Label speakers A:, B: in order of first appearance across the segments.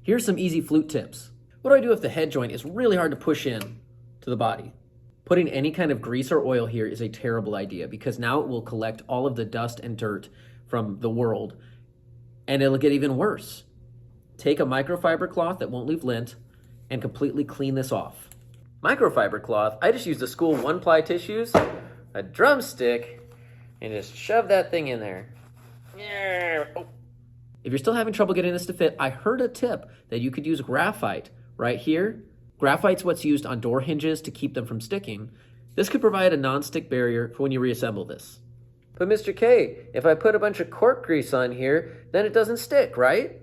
A: Here's some easy flute tips. What do I do if the head joint is really hard to push in to the body? Putting any kind of grease or oil here is a terrible idea because now it will collect all of the dust and dirt from the world and it'll get even worse. Take a microfiber cloth that won't leave lint and completely clean this off. Microfiber cloth, I just used a school 1-ply tissues, a drumstick, and just shove that thing in there. Oh. If you're still having trouble getting this to fit, I heard a tip that you could use graphite right here. Graphite's what's used on door hinges to keep them from sticking. This could provide a non-stick barrier for when you reassemble this. But Mr. K, if I put a bunch of cork grease on here, then it doesn't stick, right?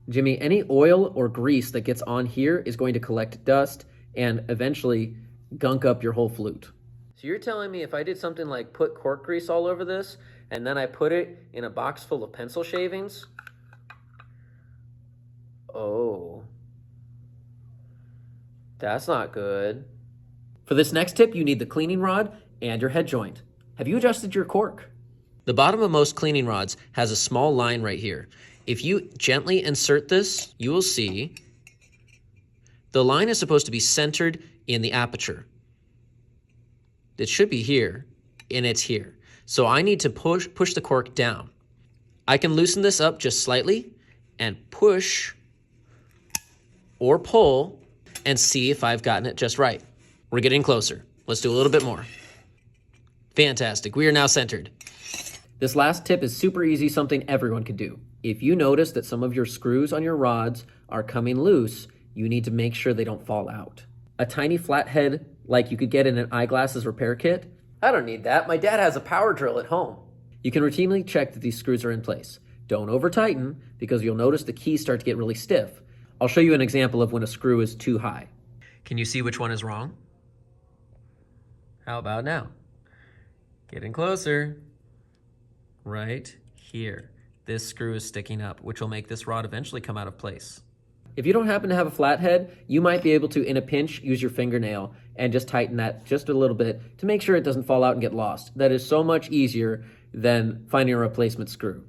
A: Jimmy, any oil or grease that gets on here is going to collect dust and eventually gunk up your whole flute. So you're telling me if I did something like put cork grease all over this and then I put it in a box full of pencil shavings? Oh, that's not good. For this next tip, you need the cleaning rod and your head joint. Have you adjusted your cork? The bottom of most cleaning rods has a small line right here. If you gently insert this, you will see the line is supposed to be centered in the aperture. It should be here, and it's here. So I need to push the cork down. I can loosen this up just slightly and push or pull and see if I've gotten it just right. We're getting closer. Let's do a little bit more. Fantastic. We are now centered. This last tip is super easy, something everyone can do. If you notice that some of your screws on your rods are coming loose, you need to make sure they don't fall out. A tiny flathead like you could get in an eyeglasses repair kit? I don't need that. My dad has a power drill at home. You can routinely check that these screws are in place. Don't over tighten because you'll notice the keys start to get really stiff. I'll show you an example of when a screw is too high. Can you see which one is wrong? How about now? Getting closer. Right here. This screw is sticking up, which will make this rod eventually come out of place. If you don't happen to have a flathead, you might be able to, in a pinch, use your fingernail and just tighten that just a little bit to make sure it doesn't fall out and get lost. That is so much easier than finding a replacement screw.